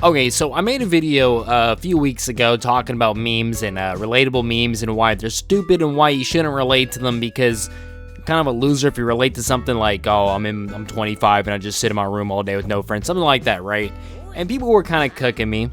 Okay, so I made a video a few weeks ago talking about memes and relatable memes and why they're stupid and why you shouldn't relate to them, because you're kind of a loser if you relate to something like, oh, I'm 25 and I just sit in my room all day with no friends, something like that, right? And people were kind of cooking me.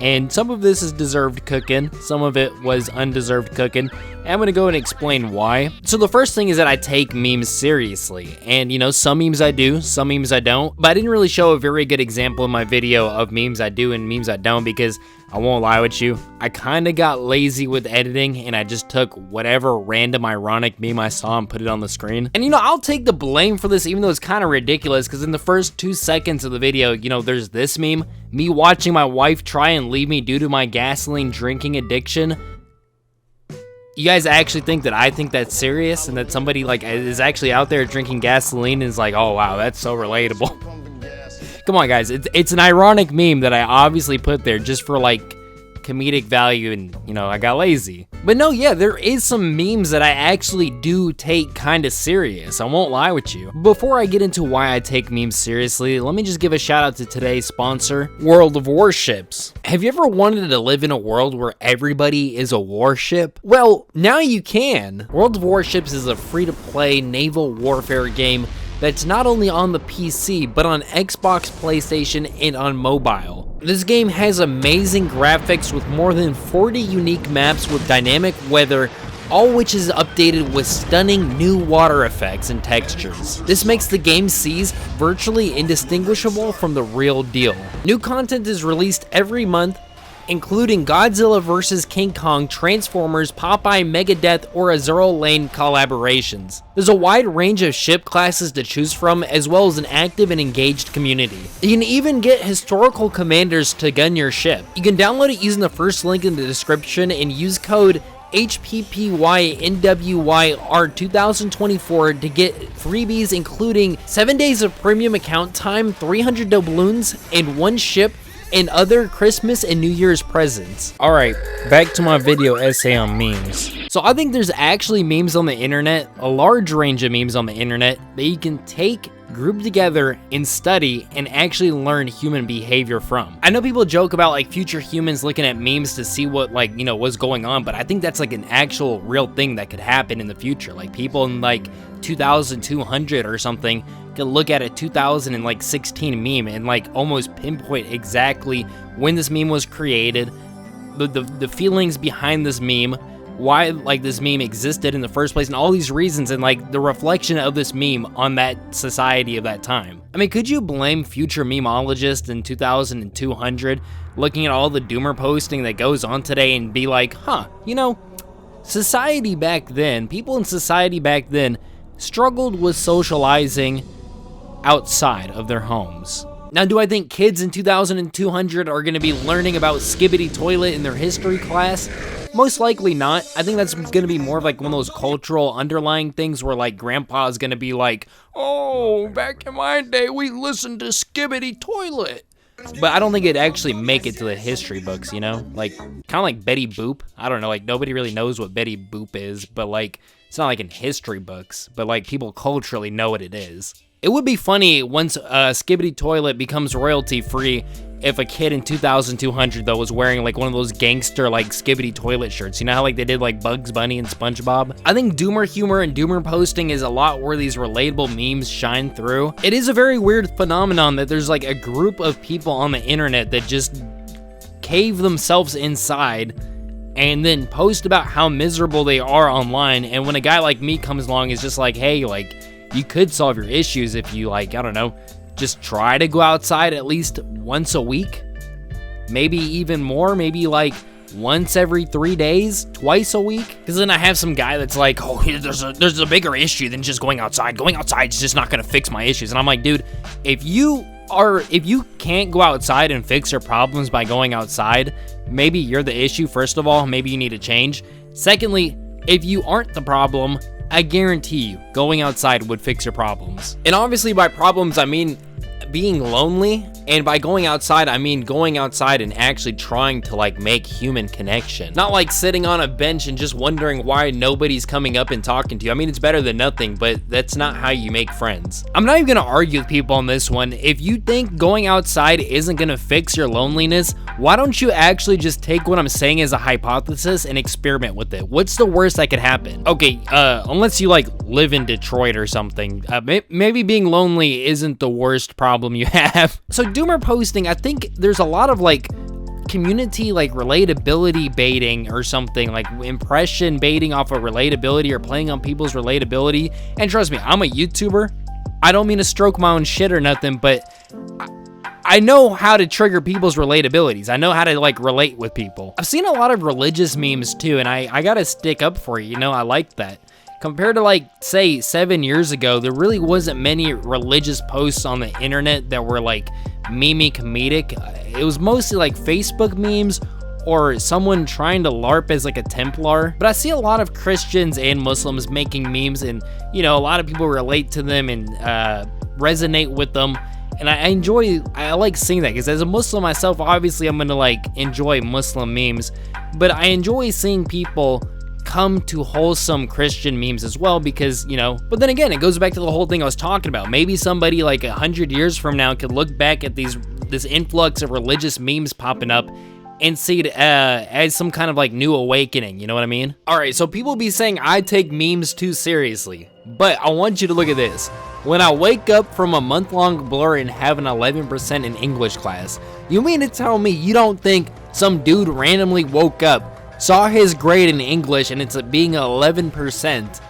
And some of this is deserved cooking, some of it was undeserved cooking, and I'm gonna go and explain why. So the first thing is that I take memes seriously, and you know, some memes I do, some memes I don't, but I didn't really show a very good example in my video of memes I do and memes I don't, because I won't lie with you, I kinda got lazy with editing, and I just took whatever random ironic meme I saw and put it on the screen. And you know, I'll take the blame for this, even though it's kinda ridiculous, because in the first 2 seconds of the video, you know, there's this meme, me watching my wife try and leave me due to my gasoline drinking addiction. You guys actually think that I think that's serious, and that somebody like is actually out there drinking gasoline and is like, oh wow, that's so relatable. Come on guys, it's an ironic meme that I obviously put there just for like comedic value, and you know, I got lazy. But no, yeah, there is some memes that I actually do take kind of serious, I won't lie with you. Before I get into why I take memes seriously, let me just give a shout out to today's sponsor, World of Warships. Have you ever wanted to live in a world where everybody is a warship? Well, now you can. World of Warships is a free-to-play naval warfare game that's not only on the PC, but on Xbox, PlayStation, and on mobile. This game has amazing graphics with more than 40 unique maps with dynamic weather, all which is updated with stunning new water effects and textures. This makes the game's seas virtually indistinguishable from the real deal. New content is released every month, including Godzilla vs. King Kong, Transformers, Popeye, Megadeth, or Azuro Lane collaborations. There's a wide range of ship classes to choose from, as well as an active and engaged community. You can even get historical commanders to gun your ship. You can download it using the first link in the description and use code HPPYNWYR2024 to get freebies, including 7 days of premium account time, 300 doubloons, and 1 ship, and other Christmas and New Year's presents. Alright, back to my video essay on memes. So I think there's actually memes on the internet, a large range of memes on the internet, that you can take, group together, and study, and actually learn human behavior from. I know people joke about like future humans looking at memes to see what, like, you know, what's going on, but I think that's like an actual real thing that could happen in the future. Like people in like 2200 or something could look at a 2016 meme and like almost pinpoint exactly when this meme was created, the feelings behind this meme, why like this meme existed in the first place, and all these reasons, and like the reflection of this meme on that society of that time. I mean, could you blame future memeologists in 2200 looking at all the doomer posting that goes on today and be like, huh, you know, society back then, people in society back then struggled with socializing outside of their homes. Now, do I think kids in 2200 are going to be learning about Skibbity Toilet in their history class? Most likely not. I think that's going to be more of like one of those cultural underlying things where like grandpa's going to be like, oh, back in my day we listened to Skibbity Toilet. But I don't think it'd actually make it to the history books, you know? Like, kind of like Betty Boop. I don't know, like nobody really knows what Betty Boop is, but like, it's not like in history books, but like people culturally know what it is. It would be funny once Skibbity Toilet becomes royalty free if a kid in 2200 though was wearing like one of those gangster like Skibbity Toilet shirts. You know how like they did like Bugs Bunny and SpongeBob? I think doomer humor and doomer posting is a lot where these relatable memes shine through. It is a very weird phenomenon that there's like a group of people on the internet that just cave themselves inside and then post about how miserable they are online, and when a guy like me comes along, is just like, hey, like, you could solve your issues if you, like, I don't know, just try to go outside at least once a week, maybe even more, maybe like once every 3 days, twice a week. Because then I have some guy that's like, oh, there's a bigger issue than just going outside. Going outside is just not gonna fix my issues. And I'm like, dude, if you can't go outside and fix your problems by going outside, maybe you're the issue. First of all, maybe you need to change. Secondly, if you aren't the problem, I guarantee you, going outside would fix your problems. And obviously by problems, I mean being lonely And by going outside, I mean going outside and actually trying to like make human connection. Not like sitting on a bench and just wondering why nobody's coming up and talking to you. I mean, it's better than nothing, but that's not how you make friends. I'm not even gonna argue with people on this one. If you think going outside isn't gonna fix your loneliness, why don't you actually just take what I'm saying as a hypothesis and experiment with it? What's the worst that could happen? Okay, unless you like live in Detroit or something, maybe being lonely isn't the worst problem you have. So doomer posting, I think there's a lot of like community like relatability baiting or something, like impression baiting off of relatability or playing on people's relatability. And trust me, I'm a YouTuber. I don't mean to stroke my own shit or nothing, but I know how to trigger people's relatabilities. I know how to like relate with people. I've seen a lot of religious memes too, and I gotta stick up for you, you know, I like that. Compared to like, say, 7 years ago, there really wasn't many religious posts on the internet that were like comedic. It was mostly like Facebook memes or someone trying to LARP as like a Templar. But I see a lot of Christians and Muslims making memes, and you know, a lot of people relate to them and resonate with them. And I like seeing that, because as a Muslim myself, obviously I'm gonna like enjoy Muslim memes, but I enjoy seeing people come to wholesome Christian memes as well, because, you know, but then again, it goes back to the whole thing I was talking about. Maybe somebody like 100 years from now could look back at this influx of religious memes popping up and see it as some kind of like new awakening, you know what I mean? All right, so people be saying I take memes too seriously, but I want you to look at this. When I wake up from a month-long blur and have an 11% in English class, you mean to tell me you don't think some dude randomly woke up, saw his grade in English and it's being 11%,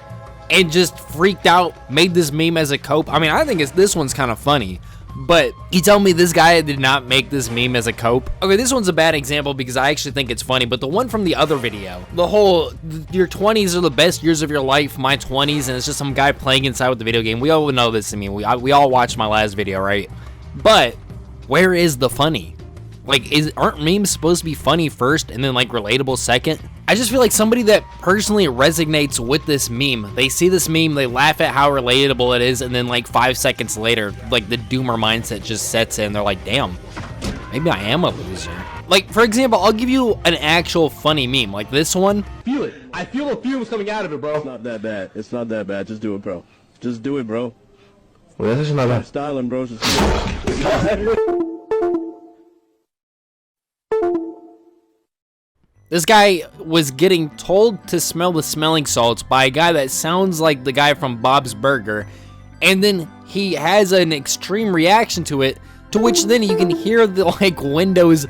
and just freaked out, made this meme as a cope? I mean, I think this one's kind of funny, but you tell me this guy did not make this meme as a cope? Okay, this one's a bad example because I actually think it's funny, but the one from the other video, the whole, your 20s are the best years of your life, my 20s, and it's just some guy playing inside with the video game. We all know this. I mean, we all watched my last video, right? But where is the funny? Like, aren't memes supposed to be funny first and then like relatable second? I just feel like somebody that personally resonates with this meme, they see this meme, they laugh at how relatable it is, and then like 5 seconds later, like the doomer mindset just sets in. They're like, damn, maybe I am a loser. Like, for example, I'll give you an actual funny meme, like this one. Feel it. I feel the fumes coming out of it, bro. It's not that bad. It's not that bad. Just do it, bro. Just do it, bro. Well, that's just not bad. Styling, bro. Just do it. This guy was getting told to smell the smelling salts by a guy that sounds like the guy from Bob's Burger, and then he has an extreme reaction to it, to which then you can hear the like windows.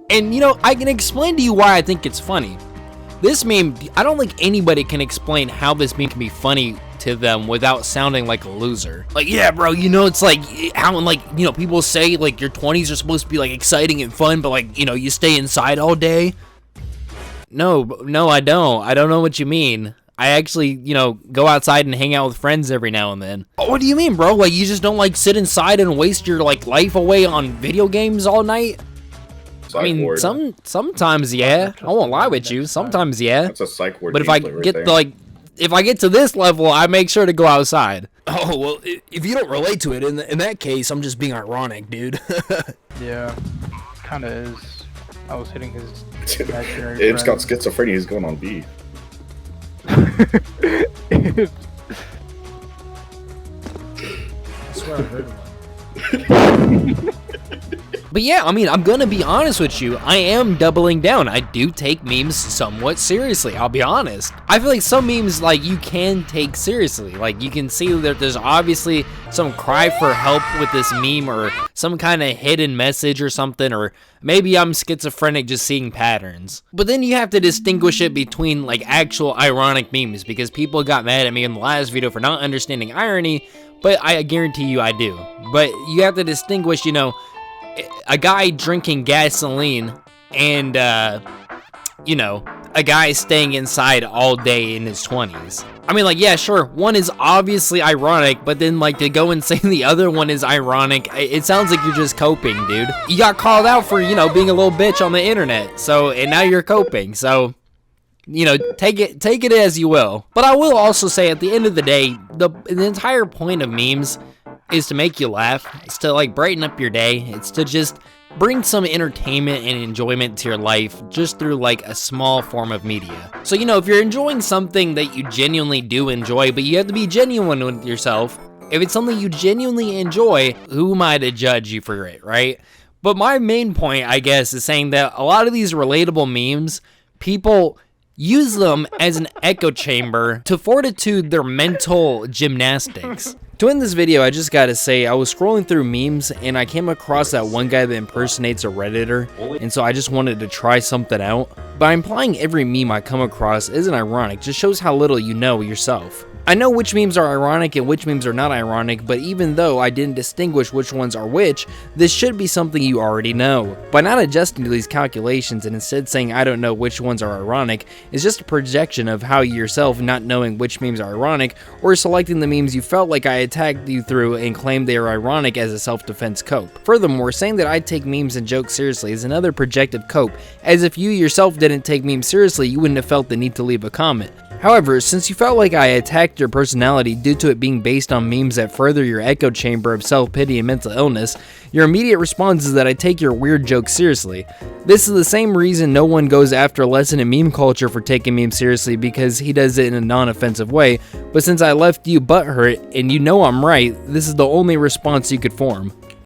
And you know, I can explain to you why I think it's funny. This meme, I don't think anybody can explain how this meme can be funny to them without sounding like a loser. Like, yeah, bro, you know, it's like how, like, you know, people say like your 20s are supposed to be like exciting and fun, but like, you know, you stay inside all day. No, I don't. I don't know what you mean. I actually, you know, go outside and hang out with friends every now and then. Oh, what do you mean, bro? Like, you just don't like sit inside and waste your like life away on video games all night? I mean, sometimes, yeah. I won't lie with you. Sometimes, yeah. That's a psych word. But if I get if I get to this level, I make sure to go outside. Oh, well, if you don't relate to it, in that case, I'm just being ironic, dude. Yeah, kind of is. I was hitting his imaginary Abe's got schizophrenia. He's going on B. I swear I heard one. But yeah, I mean, I'm gonna be honest with you. I am doubling down. I do take memes somewhat seriously, I'll be honest. I feel like some memes, like, you can take seriously. Like, you can see that there's obviously some cry for help with this meme, or some kind of hidden message or something, or maybe I'm schizophrenic just seeing patterns. But then you have to distinguish it between, like, actual ironic memes, because people got mad at me in the last video for not understanding irony, but I guarantee you I do. But you have to distinguish, you know, a guy drinking gasoline and, you know, a guy staying inside all day in his 20s. I mean, like, yeah, sure, one is obviously ironic, but then, like, to go and say the other one is ironic, it sounds like you're just coping, dude. You got called out for, you know, being a little bitch on the internet, so, and now you're coping, so, you know, take it as you will. But I will also say, at the end of the day, the entire point of memes is to make you laugh. It's to like brighten up your day. It's to just bring some entertainment and enjoyment to your life just through like a small form of media. So, you know, if you're enjoying something that you genuinely do enjoy, but you have to be genuine with yourself. If it's something you genuinely enjoy, who am I to judge you for it, right? But my main point, I guess, is saying that a lot of these relatable memes, people use them as an echo chamber to fortitude their mental gymnastics. To end this video, I just gotta say, I was scrolling through memes and I came across that one guy that impersonates a Redditor, and so I just wanted to try something out. By implying every meme I come across isn't ironic, just shows how little you know yourself. I know which memes are ironic and which memes are not ironic, but even though I didn't distinguish which ones are which, this should be something you already know. By not adjusting to these calculations and instead saying I don't know which ones are ironic is just a projection of how you yourself not knowing which memes are ironic, or selecting the memes you felt like I attacked you through and claimed they are ironic as a self-defense cope. Furthermore, saying that I take memes and jokes seriously is another projected cope, as if you yourself didn't take memes seriously, you wouldn't have felt the need to leave a comment. However, since you felt like I attacked your personality due to it being based on memes that further your echo chamber of self-pity and mental illness, your immediate response is that I take your weird jokes seriously. This is the same reason no one goes after Lesson in meme culture for taking memes seriously, because he does it in a non-offensive way, but since I left you butthurt and you know I'm right, this is the only response you could form.